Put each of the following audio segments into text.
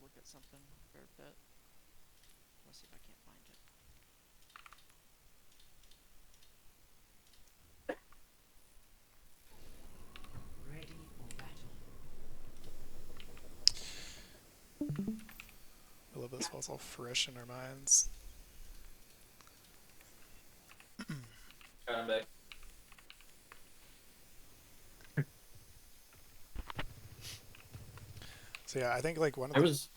look at something for a bit. Let's see if I can't find it. Ready for battle. I love this while it's all fresh in our minds. Got him back. So yeah, I think like one of I the was.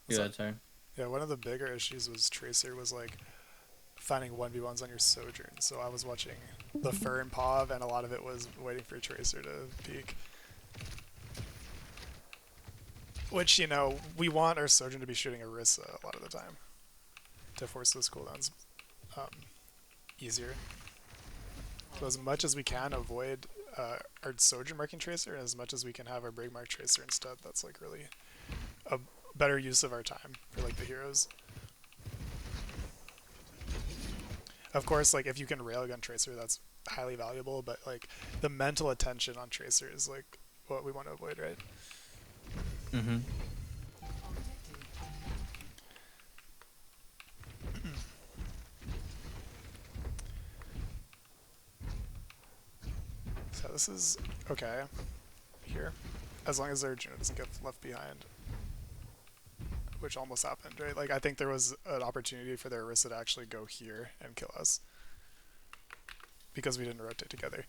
Yeah, sorry. yeah, one of the bigger issues was Tracer was like finding 1v1s on your Sojourn. So I was watching the Fern Pov, and a lot of it was waiting for Tracer to peak. Which, you know, we want our Sojourn to be shooting Orisa a lot of the time to force those cooldowns um, easier. So as much as we can avoid our Sojourn marking Tracer, and as much as we can have our Brig mark Tracer instead, that's like really a better use of our time for like the heroes. Of course, like if you can railgun Tracer, that's highly valuable, but like the mental attention on Tracer is like what we want to avoid, right? Mm-hmm. So this is okay here, as long as their Juno doesn't get left behind, which almost happened, right? Like I think there was an opportunity for their Orisa to actually go here and kill us because we didn't rotate together.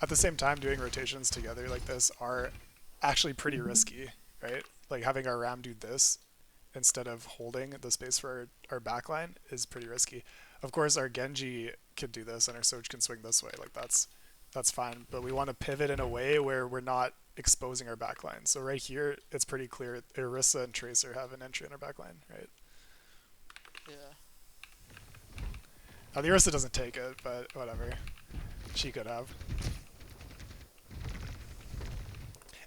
At the same time, doing rotations together like this are actually pretty risky, right? Like having our Ram do this instead of holding the space for our backline is pretty risky. Of course, our Genji can do this and our Soj can swing this way. Like that's fine, but we want to pivot in a way where we're not exposing our backline. So right here, it's pretty clear Orisa and Tracer have an entry in our backline, right? Yeah. Now the Orisa doesn't take it, but whatever. She could have.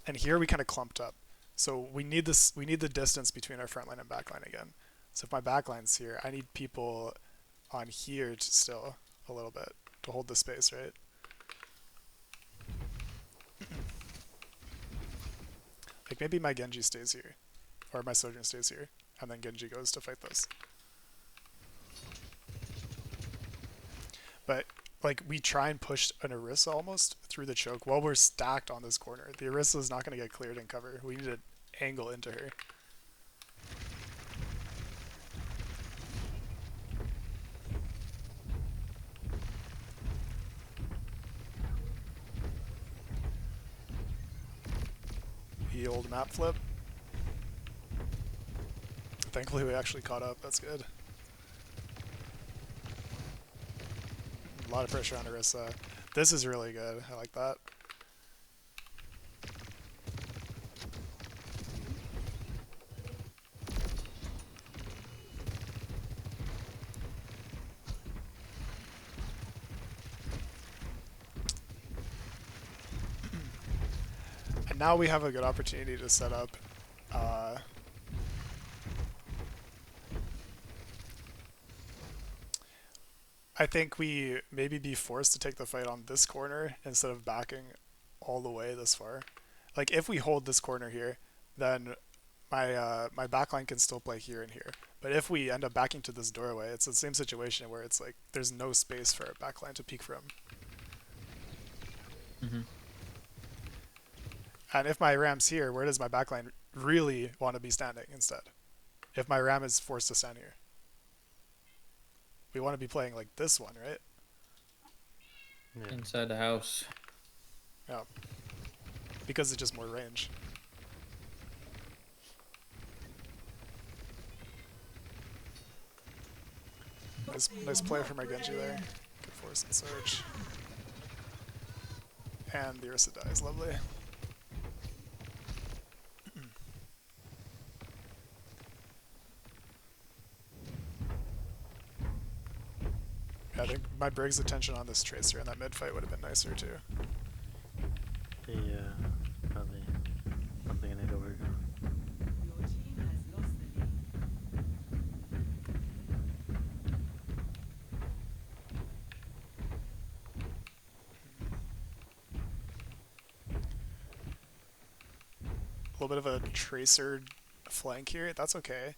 And here we kind of clumped up. So we need this. We need the distance between our front line and back line again. So if my back line's here, I need people on here to still a little bit to hold the space, right? Like maybe my Genji stays here, or my Sojourn stays here, and then Genji goes to fight this. But like we try and push an Orisa almost through the choke while we're stacked on this corner. The Orisa is not going to get cleared in cover. We need to angle into her. The old map flip. Thankfully we actually caught up. That's good. A lot of pressure on Orisa. This is really good. I like that. And now we have a good opportunity to set up I think we maybe be forced to take the fight on this corner instead of backing all the way this far. Like if we hold this corner here, then my backline can still play here and here. But if we end up backing to this doorway, it's the same situation where it's like there's no space for our backline to peek from. Mm-hmm. And if my Ram's here, where does my backline really want to be standing instead? If my Ram is forced to stand here. We want to be playing like this one, right? Yeah. Inside the house. Yeah. Because it's just more range. Nice play from my Genji there. Good force and surge. And the Ursa dies, lovely. Yeah, I think my Brig's attention on this Tracer in that mid fight would have been nicer too. Yeah, probably something I need to work on. Your team has lost the lead. little bit of a tracer flank here. That's okay.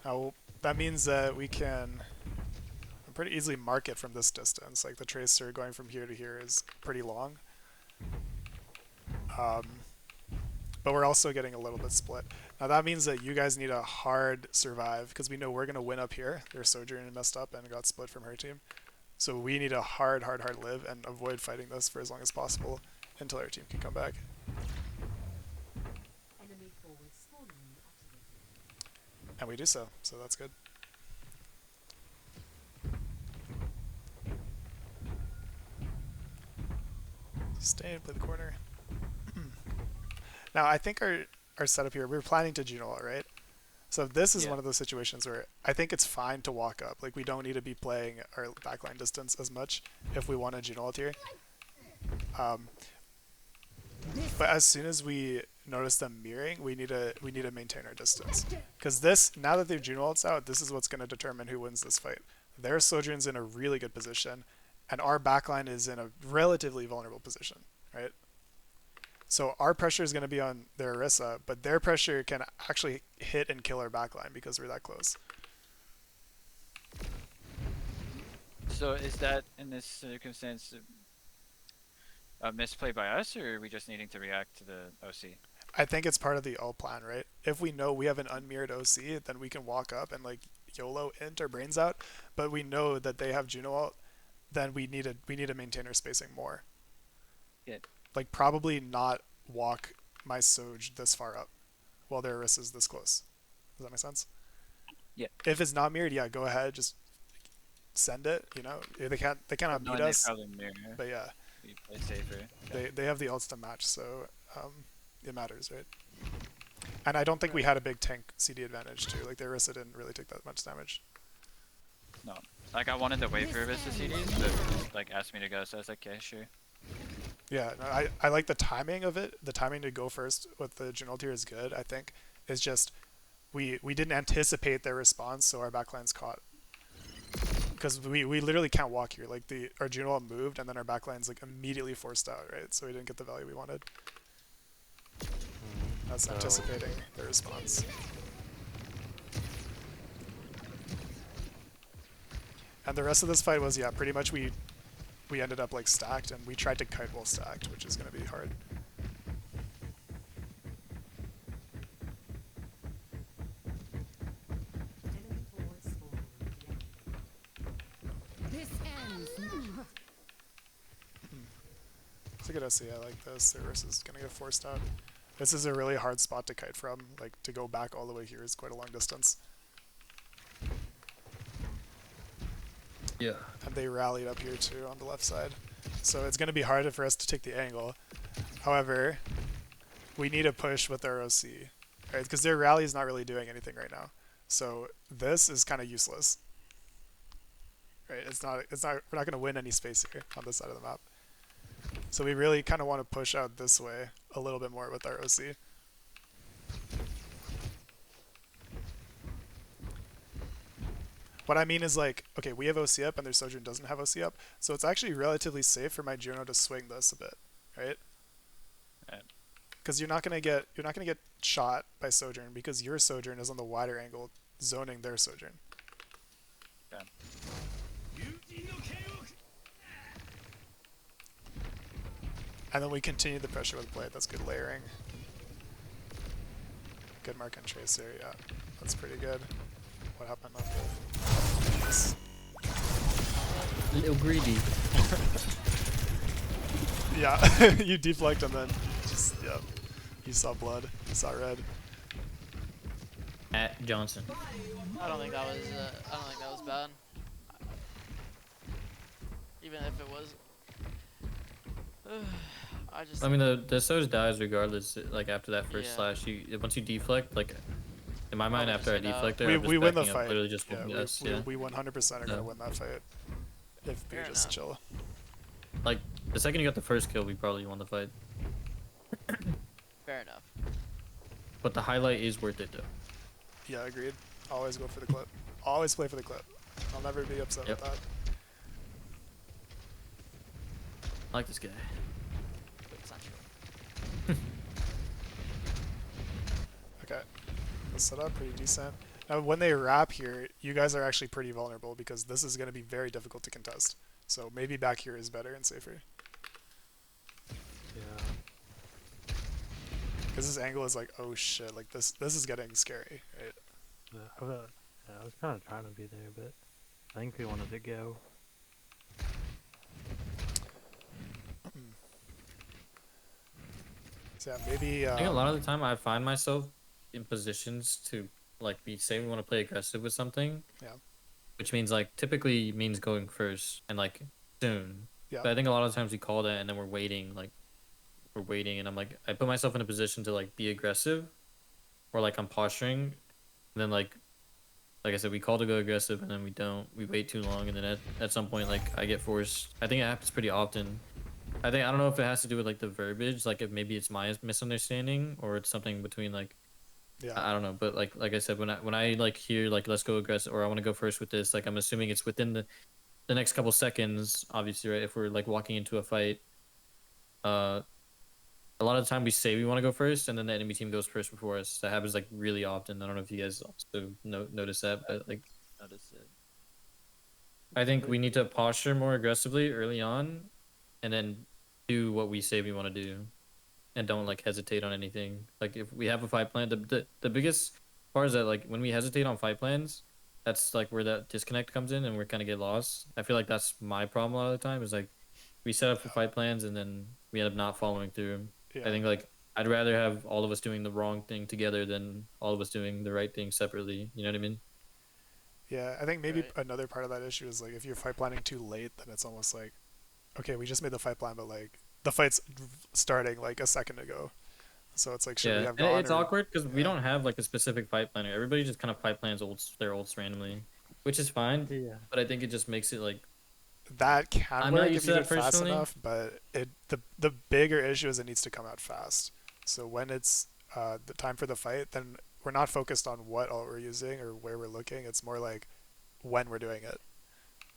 Now that means that we can pretty easily mark it from this distance. Like the tracer going from here to here is pretty long. But we're also getting a little bit split. Now that means that you guys need a hard survive because we know we're going to win up here. Their Sojourner messed up and got split from her team. So we need a hard live and avoid fighting this for as long as possible until our team can come back. Enemy forward spawn room activated. And we do so that's good. Stay and play the corner. Now I think our setup here, we're planning to Juno ult, right? So this is one of those situations where I think it's fine to walk up. Like we don't need to be playing our backline distance as much if we want a Juno ult here. But as soon as we notice them mirroring, we need to maintain our distance. Because this, now that their Juno ult's out, this is what's going to determine who wins this fight. Their Sojourn's in a really good position, and our backline is in a relatively vulnerable position, right? So our pressure is going to be on their Orisa, but their pressure can actually hit and kill our backline because we're that close. So is that, in this circumstance, a misplay by us, or are we just needing to react to the OC? I think it's part of the ult plan, right? If we know we have an unmirrored OC, then we can walk up and like YOLO int our brains out. But we know that they have Juno ult, then we need to maintain our spacing more. Yeah. Like probably not walk my Soj this far up while their Orisa is this close. Does that make sense? Yeah. If it's not mirrored, yeah, go ahead, just send it. You know, they cannot beat us. But yeah, we play safer. They have the ults to match, so it matters, right? And I don't think we had a big tank CD advantage too. Like their Orisa didn't really take that much damage. No, like I wanted to wait for Orisa CDs, but just, like asked me to go, so I was like, okay, sure. Yeah, no, I like the timing of it. The timing to go first with the Juno tier is good, I think. It's just we didn't anticipate their response, so our backline's caught. Because we literally can't walk here. Like our Juno moved and then our backline's like immediately forced out, right? So we didn't get the value we wanted. That's anticipating their response. And the rest of this fight was, yeah, pretty much we ended up like stacked, and we tried to kite while stacked, which is going to be hard. Enemy forward spawn room deactivated. This ends. It's a good SC, I like this. Their Orisa is going to get forced out. This is a really hard spot to kite from. Like to go back all the way here is quite a long distance. Yeah. And they rallied up here too on the left side. So it's going to be harder for us to take the angle. However, we need to push with our OC, right? Because their rally is not really doing anything right now. So this is kind of useless, right? We're not going to win any space here on this side of the map. So we really kind of want to push out this way a little bit more with our OC. What I mean is like, okay, we have OC up and their Sojourn doesn't have OC up, so it's actually relatively safe for my Juno to swing this a bit, right? Because you're not gonna get shot by Sojourn because your Sojourn is on the wider angle, zoning their Sojourn. Yeah. And then we continue the pressure with Blade. That's good layering. Good mark on Tracer, yeah, that's pretty good. What happened on the... Yes. A little greedy. Yeah, you deflect and then just, yeah. You saw blood, you saw red. At Johnson. I don't think that was bad. Even if it was. I mean, the Soj dies regardless. Like after that first Yeah. slash, once you deflect, like in my mind, after I deflect there, we win the up, fight. literally just Yeah, yes, we 100% are gonna win that fight if we Fair just enough. chill. Like the second you got the first kill, we probably won the fight. Fair enough. But the highlight is worth it though. Yeah, agreed. Always go for the clip. Always play for the clip. I'll never be upset with that. I like this guy. Wait, it's not true. the setup pretty decent. Now, when they wrap here, you guys are actually pretty vulnerable because this is going to be very difficult to contest. So maybe back here is better and safer. Yeah. Because this angle is like, oh shit, like this is getting scary, right? I was kind of trying to be there, but I think we wanted to go. So yeah, maybe. I think a lot of the time I find myself in positions to like be say we want to play aggressive with something. Yeah. Which means like typically means going first and like soon. Yeah. But I think a lot of times we call that and then we're waiting and I'm like I put myself in a position to like be aggressive or like I'm posturing and then like I said we call to go aggressive and then we don't. We wait too long and then at some point like I get forced. I think it happens pretty often. I don't know if it has to do with like the verbiage, like if maybe it's my misunderstanding or it's something between like Yeah. I don't know, but like I said, when I like hear like let's go aggressive or I want to go first with this, like I'm assuming it's within the next couple seconds, obviously, right? If we're like walking into a fight, a lot of the time we say we want to go first, and then the enemy team goes first before us. That happens like really often. I don't know if you guys also notice that, but like Notice it. I think we need to posture more aggressively early on, and then do what we say we want to do, and don't like hesitate on anything. Like if we have a fight plan, the biggest part is that like when we hesitate on fight plans, that's like where that disconnect comes in, and we're kind of get lost. I feel like that's my problem a lot of the time. Is like we set up for fight plans, and then we end up not following through. Yeah. I think like I'd rather have all of us doing the wrong thing together than all of us doing the right thing separately. You know what I mean? Yeah, I think maybe Right. another part of that issue is like if you're fight planning too late, then it's almost like, okay, we just made the fight plan, but like the fight's starting like a second ago, so it's like should we Yeah, have and gone? it's Or, awkward because we yeah. don't have like a specific fight planner. Everybody just kind of fight plans their ults randomly, which is fine. Yeah. But I think it just makes it like That can I'm not work used if to you do that it fast personally. enough, but the bigger issue is it needs to come out fast. So when it's the time for the fight, then we're not focused on what all we're using or where we're looking. It's more like when we're doing it.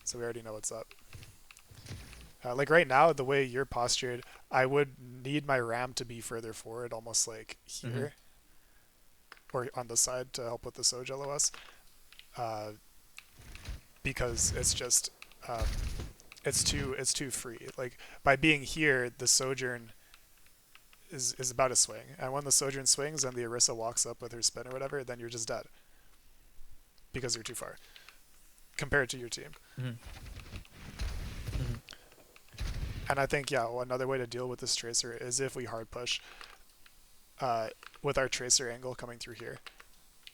So we already know what's up. Like right now, the way you're postured, I would need my ram to be further forward, almost like here, or on the side to help with the Soj LOS, because it's just it's too free. Like by being here, the Sojourn is about to swing, and when the Sojourn swings and the Orisa walks up with her spin or whatever, then you're just dead because you're too far compared to your team. And I think, yeah, well, another way to deal with this tracer is if we hard push with our tracer angle coming through here,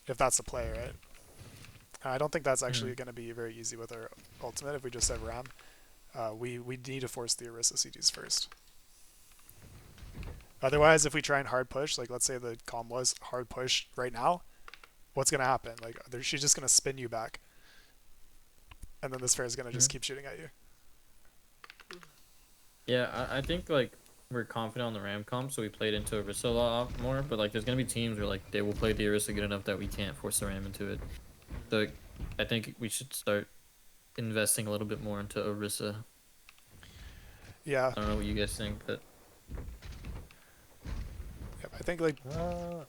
if that's the play, right? And I don't think that's actually going to be very easy with our ultimate if we just have Ram. We need to force the Orisa CDs first. Otherwise, if we try and hard push, like let's say the calm was hard push right now, what's going to happen? Like she's just going to spin you back. And then this fair is going to just keep shooting at you. Yeah, I think like we're confident on the Ram comp, so we played into Orisa a lot more. But like, there's gonna be teams where like they will play the Orisa good enough that we can't force the Ram into it. So like, I think we should start investing a little bit more into Orisa. Yeah. I don't know what you guys think, but Yep, I think like No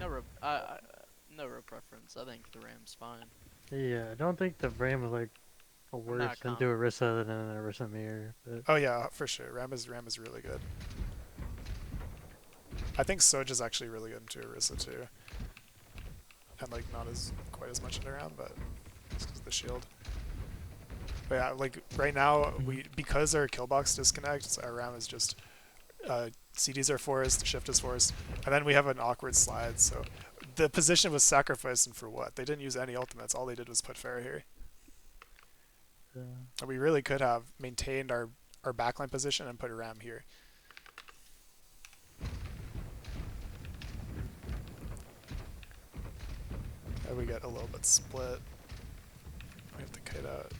real preference. I think the Ram's fine. Yeah, I don't think the Ram is like a worse not into Orisa than an Orisa mirror. But oh yeah, for sure. Ram is really good. I think Soj is actually really good into Orisa too. And like not as quite as much into Ram, but just because of the shield. But yeah, like right now because our kill box disconnects, our Ram is just CDs are forced, shift is forced, and then we have an awkward slide. So the position was sacrificed, and for what? They didn't use any ultimates. All they did was put Pharah here. And we really could have maintained our backline position and put a Ram here. And we get a little bit split. We have to kite out.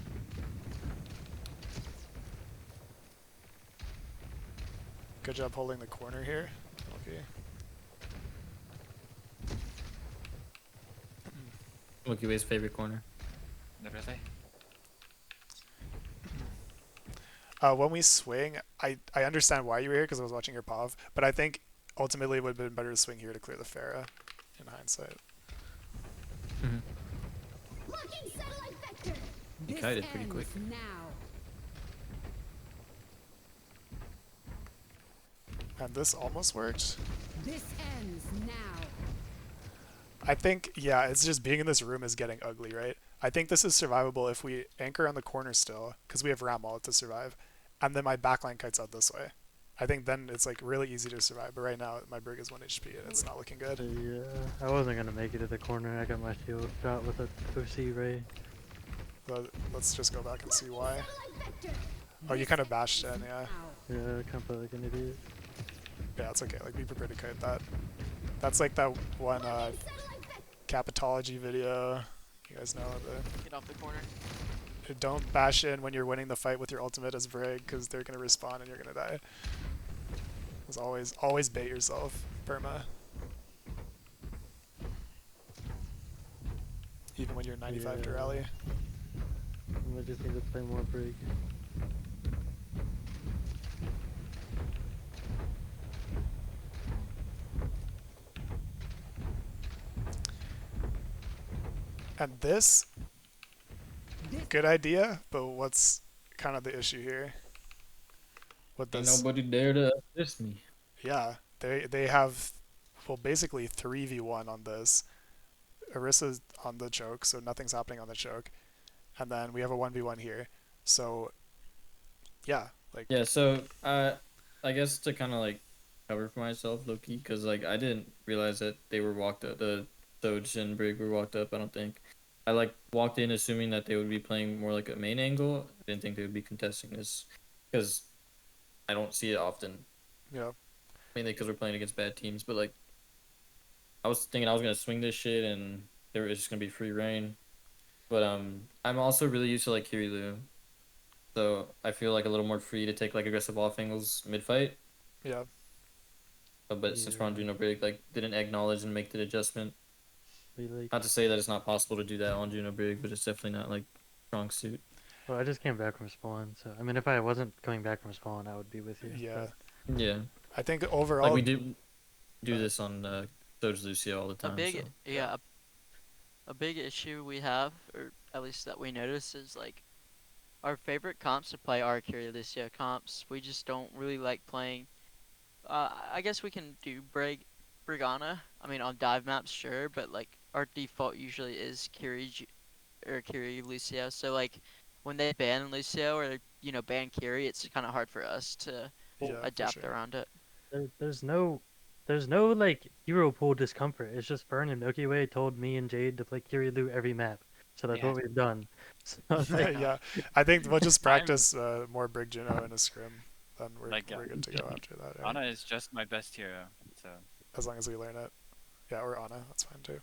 Good job holding the corner here. Okay. Milky Way's favorite corner. Really? When we swing, I understand why you were here because I was watching your POV, but I think ultimately it would have been better to swing here to clear the Pharah in hindsight. Locking satellite vector. He This kited pretty ends quick. now. And this almost worked. This ends now. I think, yeah, it's just being in this room is getting ugly, right? I think this is survivable if we anchor on the corner still, because we have ram wall to survive, and then my backline kites out this way. I think then it's like really easy to survive, but right now my brig is 1 HP and it's not looking good. Yeah, I wasn't gonna make it to the corner. I got my shield shot with a OC ray. But let's just go back and see why. Satellite vector. Oh, you kind of bashed in, yeah. Now. Yeah, I kind of felt like an idiot. Yeah, it's okay. Like, be prepared to kite that. That's like that one capitology video. You guys know the. Get off the corner. Don't bash in when you're winning the fight with your ultimate as Brig, because they're gonna respawn and you're gonna die. As always bait yourself, perma. Even when you're 95 to Yeah. rally. I just need to play more brig. And this, good idea, but what's kind of the issue here? With Ain't this, nobody dare to assist me. yeah, they have, well, basically 3v1 on this. Orisa's on the choke, so nothing's happening on the choke. And then we have a 1v1 here. So, yeah, like, Yeah, so I guess to kind of like cover for myself, low key, because like I didn't realize that they were walked up. The Doge and Brig were walked up. I don't think. I like walked in assuming that they would be playing more like a main angle. I didn't think they would be contesting this because I don't see it often. yeah, Mainly because we're playing against bad teams. But like, I was thinking I was gonna swing this shit and there was just gonna be free reign. But I'm also really used to like Kirilu. So I feel like a little more free to take like aggressive off angles mid fight. yeah. But since we're on Juno Brig, like didn't acknowledge and make the adjustment. We like. Not to say that it's not possible to do that on Juno Brig, but it's definitely not like strong suit. Well, I just came back from spawn, so I mean, if I wasn't coming back from spawn, I would be with you. Yeah. but- Yeah, I think overall, like we do this on Doge Lucio all the A time. big, so. yeah, a big issue we have, or at least that we notice, is like our favorite comps to play are Lucio comps. We just don't really like playing. I guess we can do Brigana. I mean, on dive maps, sure, but like our default usually is Kiri Lucio. So like when they ban Lucio or ban Kiri, it's kind of hard for us to yeah, for adapt sure. around it. There's no like hero pool discomfort. It's just Fern and Milky Way told me and Jade to play Kirilu every map, so that's Yeah. what we've done. So it's like, Yeah, I think we'll just I'm- practice more Brig Juno in a scrim. Then we're Like, we're good to go after that. Right? Ana is just my best hero. So As long as we learn it. Yeah, or Ana, that's fine too.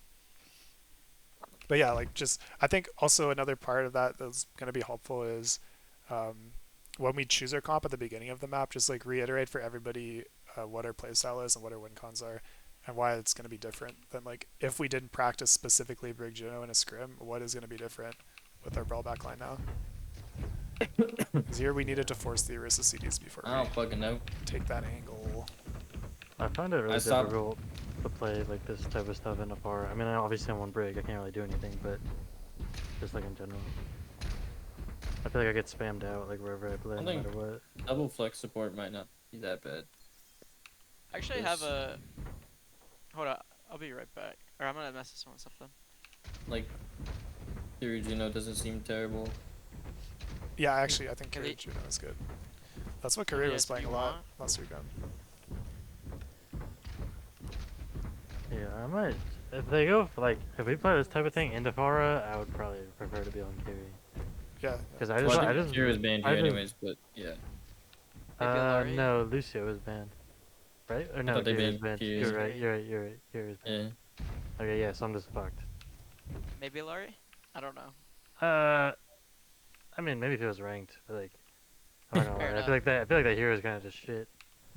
But yeah, like just I think also another part of that that's going to be helpful is when we choose our comp at the beginning of the map, just like reiterate for everybody what our playstyle is and what our win cons are, and why it's going to be different than like if we didn't practice specifically Brig Juno in a scrim. What is going to be different with our brawl backline now? Because here we needed to force the Orisa CDs before I don't fucking know. we take that angle. I find it really I stopped- difficult to play like this type of stuff in a bar. I mean, obviously I'm on brig, I can't really do anything, but just like in general, I feel like I get spammed out like wherever I play, I no think- matter what. Double flex support might not be that bad. I actually have Yes. a. Hold on, I'll be right back. Or I'm gonna message someone something. Like, Kiri Juno doesn't seem terrible. Yeah, actually, I think Can Korea they- Juno is good. That's what Korea was Yes, playing a you lot want? last weekend. Yeah, I might. If they go for, like, if we play this type of thing into Farah, I would probably prefer to be on Kiri. Yeah, Because Well, I I think just Kiri was banned I here just- anyways, but yeah. Maybe Laurie? no, Lucio was banned. Right? Or no, thought they Kiri was banned banned. Kiri. You're right, you're right. Kiri was banned. Yeah. Okay, yeah, so I'm just fucked. Maybe Laurie? I don't know. I mean, maybe if it was ranked, but like, I don't know. Fair I feel like that hero is kind of just shit.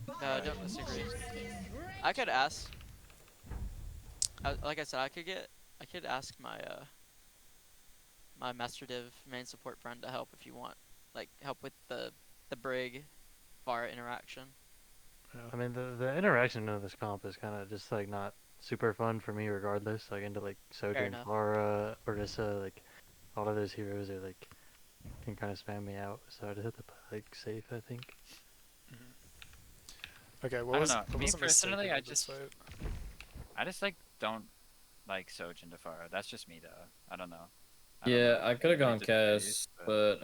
No, I don't disagree. I could ask. Like I said, I could ask my my Master Div main support friend to help if you want, like help with the brig bar interaction. I mean, the interaction of this comp is kind of just like not super fun for me regardless. Like into like Sojourn, enough. Clara, Orisa, like all of those heroes are like can kind of spam me out. So I just have to play like safe, I think. Okay, I don't know. what Me was the mistake personally, about this fight? I just like don't like Sojin Defara. That's just me though. I don't know. I don't know Yeah, if I could have anybody gone disagrees, Cass, but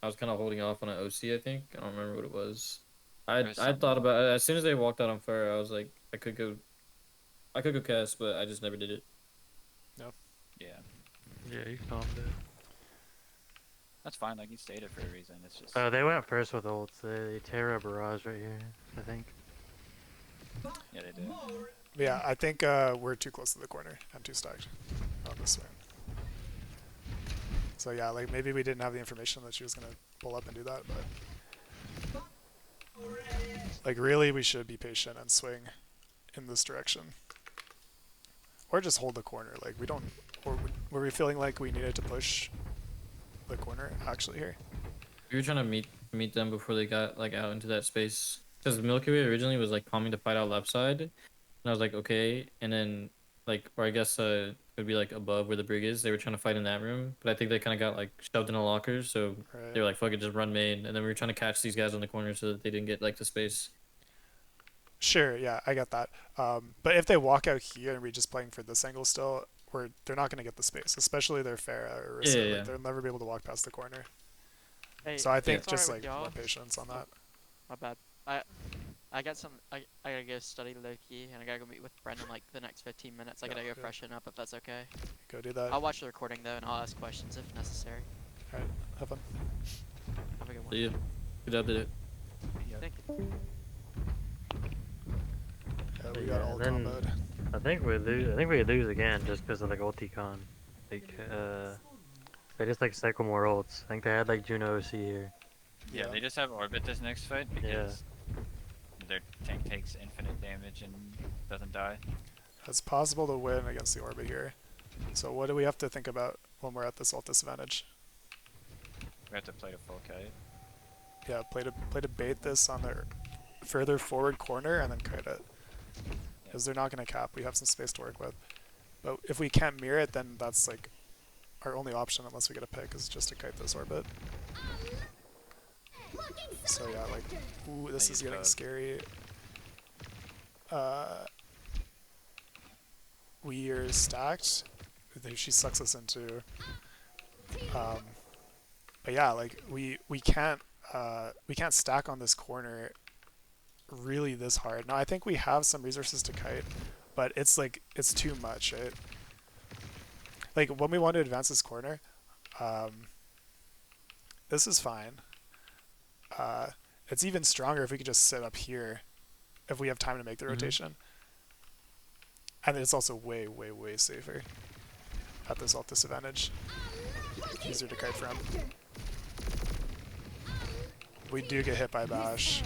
I was kind of holding off on an OC. I think I don't remember what it was. there's I thought some. about it as soon as they walked out on fire. I was like, I could go Cass, but I just never did it. Yeah, Yeah, you calmed it. that's fine. Like you stated for a reason. It's just. They went first with ults. They Terra Barrage right here, I think. Yeah, they do. Yeah, I think we're too close to the corner and too stacked on this swing. So yeah, like maybe we didn't have the information that she was gonna pull up and do that, but like really we should be patient and swing in this direction, or just hold the corner. Like we don't, or were we feeling like we needed to push the corner actually here? We were trying to meet them before they got like out into that space. Because Milky Way originally was like calling to fight out left side, and I was like okay, and then like or I guess it would be like above where the brig is. They were trying to fight in that room, but I think they kind of got like shoved in a locker, so Right. they were like fuck it, just run main, and then we were trying to catch these guys on the corner so that they didn't get like the space. Sure, yeah, I get that. But if they walk out here and we're just playing for this angle still, they're not going to get the space, especially their Hera or Yeah, Rissa. yeah. Like, they'll never be able to walk past the corner. Hey, So I if think it's just alright like with more y'all, patience on that. my bad. I got some. I gotta go study Loki, and I gotta go meet with Brendan like the next 15 minutes. I Yeah, gotta go yeah. freshen up if that's okay. Go do that. I'll watch the recording though, and I'll ask questions if necessary. All right, have fun. Have a good one. See ya. Good job, did it. Thank you. Yeah, we Yeah, got all then- comboed. I think we lose. I think we lose again just because of like ulti con. Like they just like cycle more ults. I think they had like Juno OC here. Yeah, they just have Orbit this next fight because their tank takes infinite damage and doesn't die. It's possible to win against the Orbit here. So what do we have to think about when we're at this ult disadvantage? We have to play to full kite. Yeah, play to bait this on the further forward corner and then kite it. Because they're not going to cap. We have some space to work with. But if we can't mirror it, then that's like our only option unless we get a pick is just to kite this Orbit. So yeah, like, ooh, this is getting scary. We are stacked. She sucks us into. But yeah, like we can't stack on this corner really this hard. Now I think we have some resources to kite, but it's like it's too much, right? Like when we want to advance this corner, this is fine. It's even stronger if we could just sit up here if we have time to make the rotation. And it's also way, way, way safer at this ult disadvantage. Easier to kite from. We do get hit by Bash.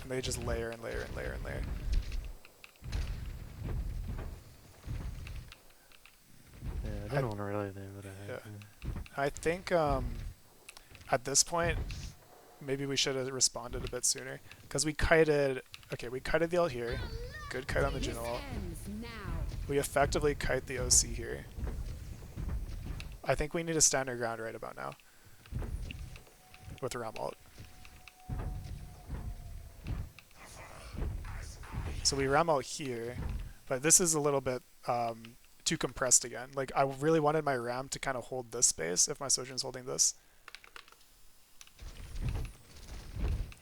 And they just layer and layer and layer and layer. Yeah, I didn't want to relay there, but I had to. I think at this point, maybe we should have responded a bit sooner. Because we kited the ult here. Good kite on the Juno ult. We effectively kite the OC here. I think we need to stand our ground right about now. With the Ram ult. So we Ram ult here. But this is a little bit too compressed again. Like, I really wanted my Ram to kind of hold this space if my Sojourn's holding this.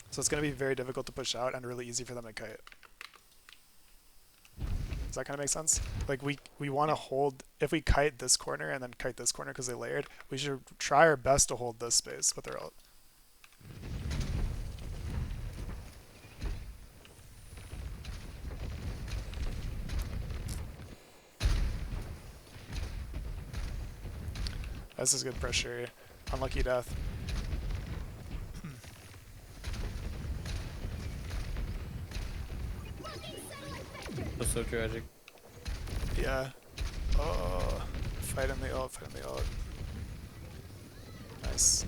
So it's going to be very difficult to push out and really easy for them to kite. Does that kind of make sense? Like we want to hold, if we kite this corner and then kite this corner because they layered, we should try our best to hold this space with their ult. This is good pressure. Unlucky death. That's so tragic. Yeah. Oh, fight in the ult, fight in the ult. Nice.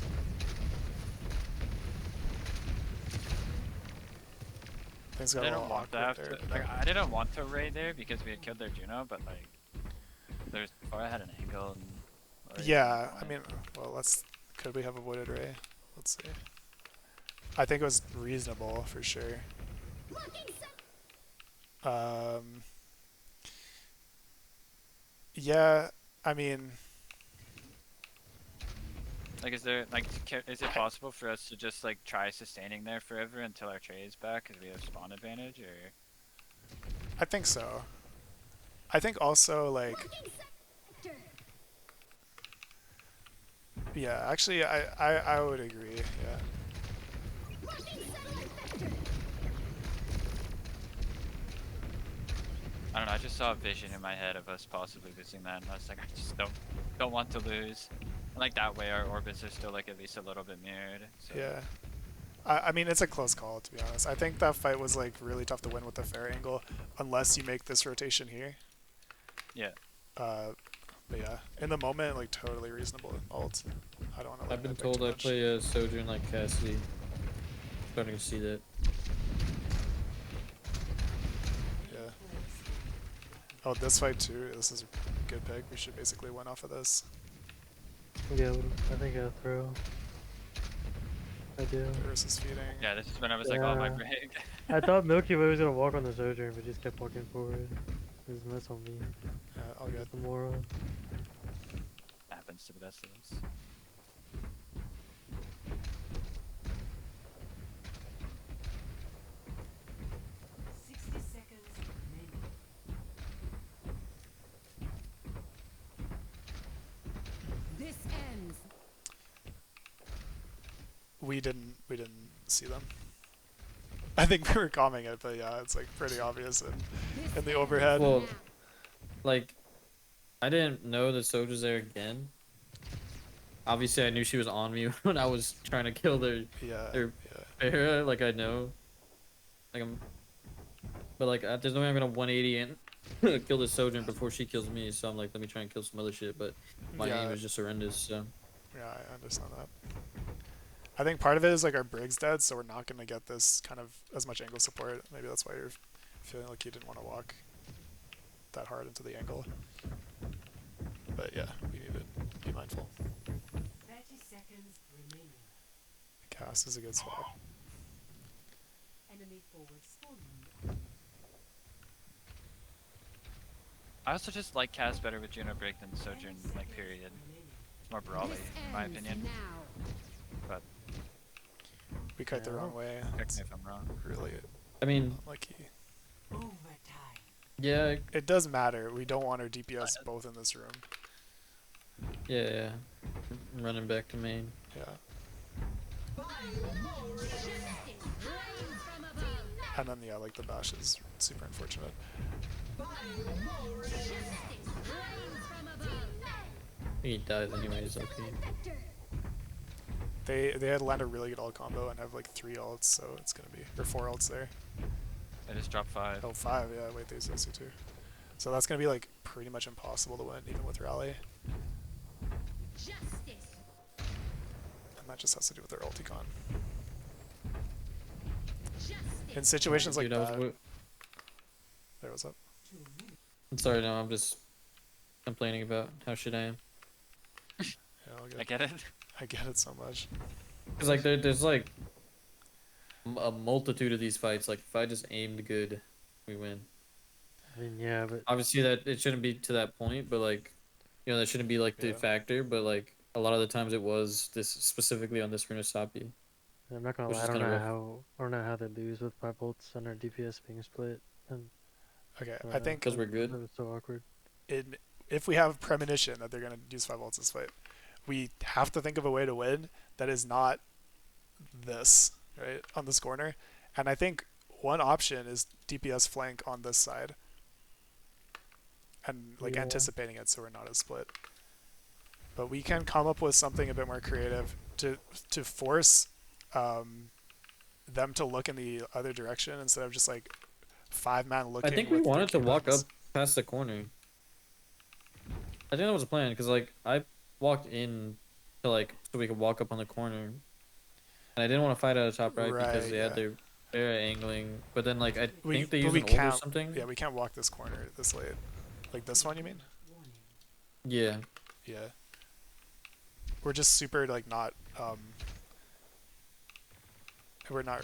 Things I got a little didn't want to awkward have there. to, But like, then- I didn't want to raid there because we had killed their Juno, but like, there's before I had an angle and. already yeah, on I point. mean, well, could we have avoided Ray? Let's see. I think it was reasonable for sure. Um, yeah, I mean, Like, is it possible for us to just like try sustaining there forever until our trade is back because we have spawn advantage, or? I think so. I think also like, yeah, actually, I would agree. Yeah. I don't know. I just saw a vision in my head of us possibly losing that, and I was like, I just don't want to lose. And like that way, our orbits are still like at least a little bit mirrored. So. Yeah. I mean, it's a close call, to be honest. I think that fight was like really tough to win with the fair angle, unless you make this rotation here. Yeah. But yeah, in the moment, like totally reasonable ult. I don't want to. I've been told I play Sojourn like Cassidy. Starting to see that. Yeah. Oh, this fight too. This is a good pick. We should basically win off of this. Yeah, I think I throw. I do. Versus feeding. Yeah. This is when I was like, oh my Yeah. break. I thought Milky Way was gonna walk on the Sojourn, but just kept walking forward. It was a mess on me. Yeah, all good. The moral. Happens to the best of us. This ends. We didn't see them. I think we were calming it, but yeah, it's like pretty obvious in the overhead. Well, like, I didn't know the Soldier's there again. Obviously, I knew she was on me when I was trying to kill their Yeah. their Yeah. Hera. Like I know, like but like there's no way I'm gonna 180 and kill the Sojourn before she kills me. So I'm like, let me try and kill some other shit. But my Yeah. aim is just horrendous. So Yeah, I understand that. I think part of it is like our Brig's dead, so we're not going to get this kind of as much angle support. Maybe that's why you're feeling like you didn't want to walk that hard into the angle. But yeah, we need to be mindful. 30 seconds remaining. Cast is a good swap. Enemy forward spawning. I also just like Cass better with Juno break than Sojourn, like period. It's more brawly, in my opinion. But We kite the Yeah. wrong way. correct It's me if I'm wrong. really I mean, unlucky. Overtime. yeah, It does matter. We don't want our DPS both in this room. yeah. I'm running back to main. Yeah. And then yeah, like the bash is super unfortunate. He dies anyways. Okay. They had land a really good ult combo and have like 3 ults, so it's gonna be or 4 ults there. I just dropped 5. Oh, 5, yeah, wait, there's OC too. So that's gonna be like pretty much impossible to win, even with rally. And that just has to do with their ulticon. In situations like Dude, I was that, there was up. I'm sorry, no, I'm just complaining about how shit I am. Yeah, all good. I get it. I get it so much. Cause like there's like a multitude of these fights. Like if I just aimed good, we win. I mean, yeah, but Obviously that it shouldn't be to that point, but like, you know, that shouldn't be like the Yeah. factor. But like a lot of the times it was this specifically on this Runasapi. I'm not gonna Which lie. is I don't kinda know rough. how. I don't know how they lose with 5 bolts and our DPS being split. And Okay, I think Because we're good. It was so awkward. if we have premonition that they're gonna use 5 ults this fight, we have to think of a way to win that is not this, right, on this corner. And I think one option is DPS flank on this side. And like Yeah. anticipating it so we're not as split. But we can come up with something a bit more creative to force them to look in the other direction instead of just like 5-man looking. I think we with wanted to three walk up humans. past the corner. I think that was the plan because like I walked in to like so we could walk up on the corner, and I didn't want to fight out of top right because Right, they yeah. had They're angling, but then like I think they But use we an ult or can't. something. Yeah, we can't walk this corner this late. Like this one, you mean? Warning. Yeah. Yeah. We're just super like not. We're not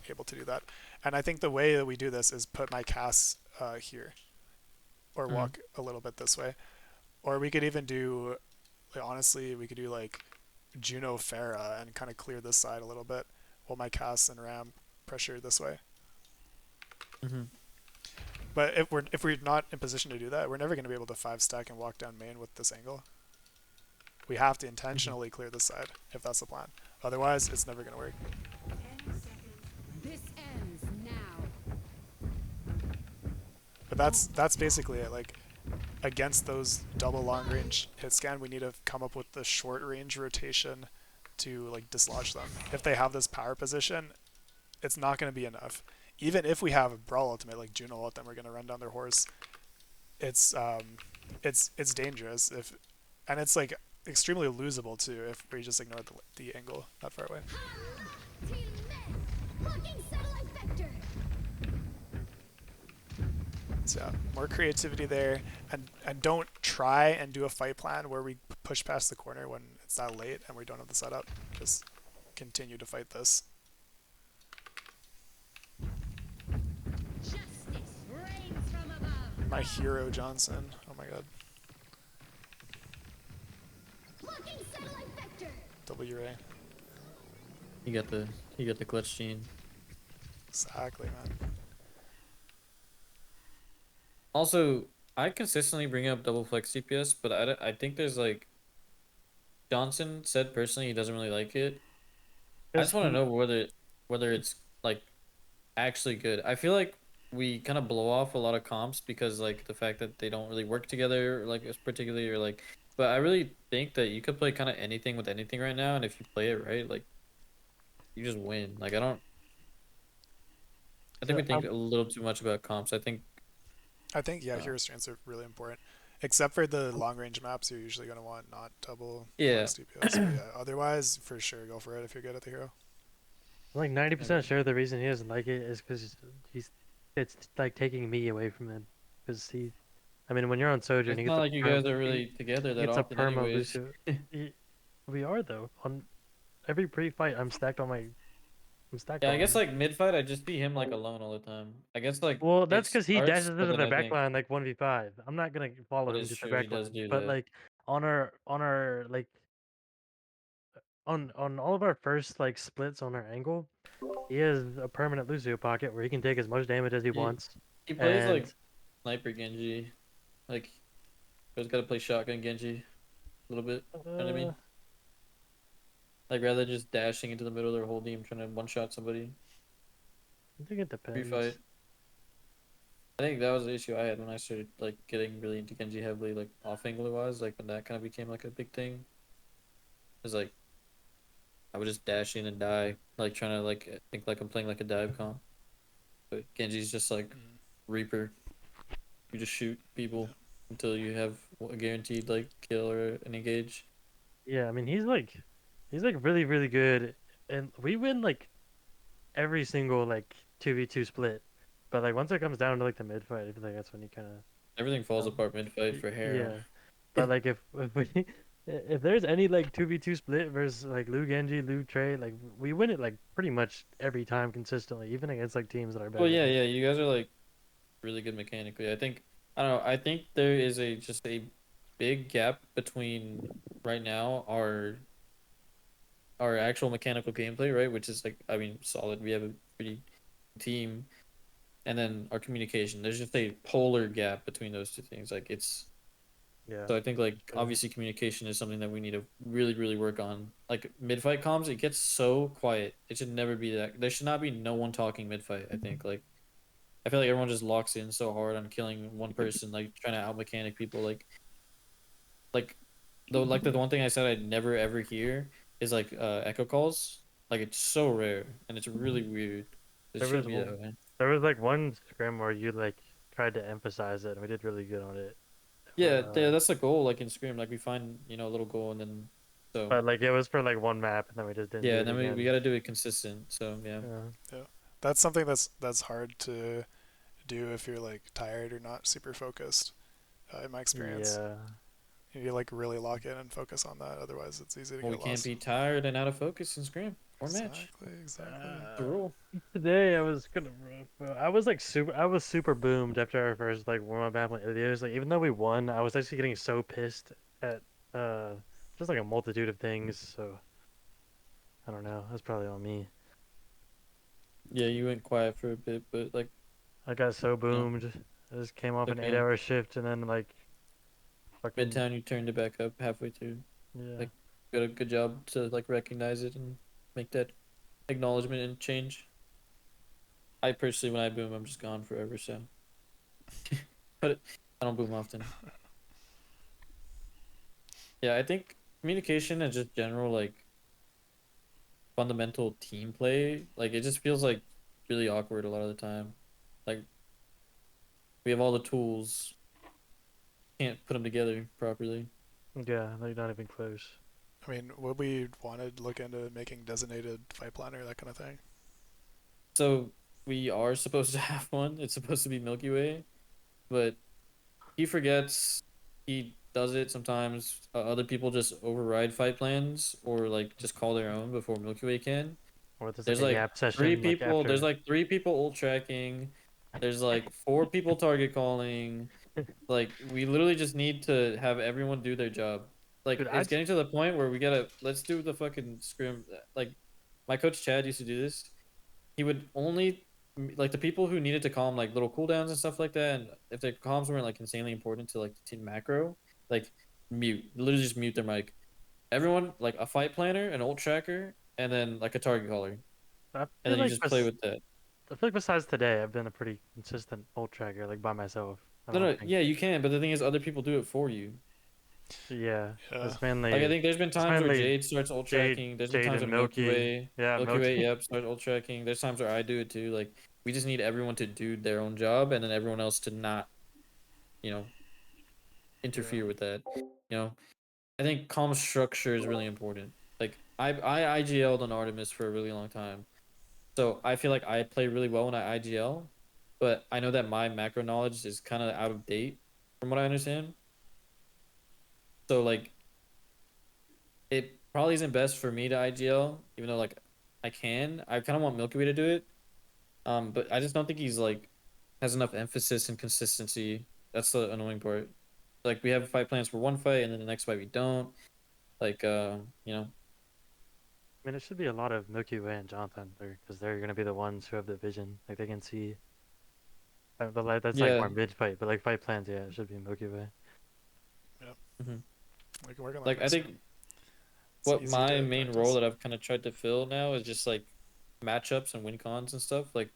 able to do that. And I think the way that we do this is put my cast here, or Mm. walk a little bit this way, or we could even do. Like, honestly, we could do like Juno Farah and kind of clear this side a little bit, while my cast and Ram pressure this way. Mm-hmm. But if we're not in position to do that, we're never going to be able to 5 stack and walk down main with this angle. We have to intentionally clear this side if that's the plan. Otherwise, it's never going to work. 10 seconds. This ends now. But that's basically it. Like against those double long range hit scan, we need to come up with the short range rotation to like dislodge them. If they have this power position, it's not going to be enough. Even if we have a brawl ultimate like Juno ult, then we're going to run down their horse. It's dangerous if, and it's like extremely losable too if we just ignore the angle that far away. Team Med, locking satellite vector. So yeah, more creativity there, and don't try and do a fight plan where we push past the corner when it's that late and we don't have the setup. Just continue to fight this. Justice reigns from above. My hero Johnson. Oh my god. Locking satellite vector. W Ray. You got the clutch gene. Exactly, man. Also, I consistently bring up double flex CPS, but I think there's like Johnson said personally he doesn't really like it. I just want to know whether it's like actually good. I feel like we kind of blow off a lot of comps because like the fact that they don't really work together, like particularly or like. But I really think that you could play kind of anything with anything right now, and if you play it right, like you just win. Like I don't. I think So we think a little too much about comps. I think yeah, hero strengths are really important. Except for the long range maps, you're usually gonna want not double Yeah. flex DPS. But yeah, otherwise, for sure, go for it if you're good at the hero. I'm like 90% sure the reason he doesn't like it is because it's like taking me away from him. Because I mean, when you're on Sojourn, It's he gets not a like you guys are really together he that gets a often, perma anyways. Lucio. We are though. On every pre-fight, I'm stacked on my. I'm stacked Yeah, on I guess him. like mid fight, I just see him like alone all the time. I guess like Well, it that's because he starts, dashes but into then their I think backline like 1v5. I'm not gonna follow that him is to the true. He does backline, do but that. like on our like on all of our first like splits on our angle, he has a permanent Lucio pocket where he can take as much damage as he He wants. he plays And like sniper Genji, like he's got to play shotgun Genji a little bit. You know what I uh, mean? Like rather than just dashing into the middle of their whole team trying to one shot somebody I think it pre depends. fight. I think that was the issue I had when I started like getting really into Genji heavily, like off angle wise, like when that kind of became like a big thing. It's like I would just dash in and die, like trying to like think like I'm playing like a dive comp. But Genji's just like Reaper. You just shoot people until you have a guaranteed like kill or an engage. Yeah, I mean he's like really really good, and we win like every single like 2v2 split. But like once it comes down to like the mid fight, I feel like that's when he kind of Everything falls apart mid fight for Hera. yeah. But like if we if there's any like 2v2 split versus like Lu Genji, Lu Trey, like we win it like pretty much every time consistently, even against like teams that are Well, better yeah, than us. yeah, you guys are like really good mechanically. I don't know. I think there is a just a big gap between right now our actual mechanical gameplay, right? Which is like I mean solid. We have a pretty team, and then our communication. There's just a polar gap between those two things. Like it's Yeah. so I think like True. obviously communication is something that we need to really work on. Like mid fight comms, it gets so quiet. It should never be that. There should not be no one talking mid fight. I think like I feel like everyone just locks in so hard on killing one person, like trying to out mechanic people. Like the one thing I said I'd never ever hear is like echo calls. Like it's so rare and it's really weird. It There shouldn't was be that way. there was like one scrim where you like tried to emphasize it, and we did really good on it. Yeah, Uh, that's the goal. Like in Scream, like we find a little goal and then so but like it was for like one map, and then we just didn't yeah, do and it then we again. got to do it consistent. So yeah. Yeah. Yeah. That's something that's hard to do if you're like tired or not super focused. In my experience, Yeah. you need to like really lock in and focus on that. Otherwise, it's easy to Well, we get can't lost. be tired and out of focus in scrim or match. Exactly, exactly. The rule. Today I was gonna. I was like super. I was super boomed after our first like warm up battle videos. Like even though we won, I was actually getting so pissed at uh just like a multitude of things. So I don't know. That's probably on me. Yeah, you went quiet for a bit, but like, I got so you know, boomed. I just came off an okay. 8-hour shift and then like fucking Midtown, you turned it back up halfway through. yeah. Like, got a good job to like recognize it and make that acknowledgement and change. I personally, when I boom, I'm just gone forever. So, but I don't boom often. Yeah, I think communication and just general like fundamental team play, like it just feels like really awkward a lot of the time. Like we have all the tools, can't put them together properly. Yeah, like not even close. I mean, would we want to look into making designated fight planner, that kind of thing? So we are supposed to have one. It's supposed to be Milky Way, but he forgets. He does it sometimes. Other people just override fight plans or like just call their own before Milky Way can. Or there's like There's a like yap session like there's after. like three people ult tracking. There's like four people target calling. Like we literally just need to have everyone do their job. Like Dude, it's getting to the point where we gotta let's do the fucking scrim. Like my coach Chad used to do this. He would only like the people who needed to calm like little cooldowns and stuff like that. And if their comms weren't like insanely important to like the team macro, like mute, literally just mute their mic. Everyone like a fight planner, an ult tracker, and then like a target caller, I and feel then you like just play with that. I feel like besides today, I've been a pretty consistent ult tracker like by myself. I No, don't no, think. yeah, you can, but the thing is, other people do it for you. Yeah, Yeah. it's Like I mainly think there's been it's times where mainly Jade starts ult Jade, tracking. There's been Jade times and when Milky Milky. Way, Yeah, Milky Way, Milky. yep, starts ult tracking. There's times where I do it too. Like we just need everyone to do their own job, and then everyone else to not, you know, Yeah. interfere with that. You know, I think calm structure is really important. Like I IGL'd on Artemis for a really long time, so I feel like I play really well when I IGL, but I know that my macro knowledge is kind of out of date from what I understand. So like it probably isn't best for me to IGL, even though like I can. I kind of want Milky Way to do it. But I just don't think he's like has enough emphasis and consistency. That's the annoying part. Like we have fight plans for one fight, and then the next fight we don't. Like you know, I mean, it should be a lot of Milky Way and Jonathan there because they're gonna be the ones who have the vision. Like they can see. But like that's like more yeah. mid fight. But like fight plans, yeah, it should be Milky Way. Yeah. hmm We can work on that Like I next think time. It's what easy my to main role practice. that I've kind of tried to fill now is just like matchups and win cons and stuff. Like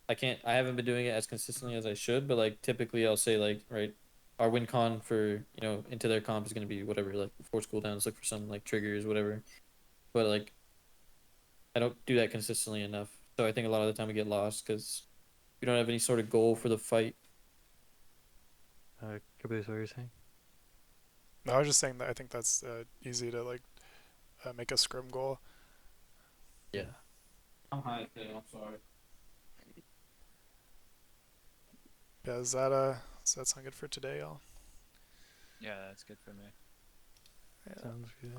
I haven't been doing it as consistently as I should, but like typically I'll say like right, our win con for into their comp is gonna be whatever, like force cooldowns, look for some like triggers, whatever. But like I don't do that consistently enough, so I think a lot of the time we get lost because we don't have any sort of goal for the fight. Caboose, what were you saying? No, I was just saying that I think that's easy to like make a scrim goal. Yeah. I'm high today. I'm sorry. Yeah, does that sound good for today, y'all? Yeah, that's good for me. Yeah. Sounds good.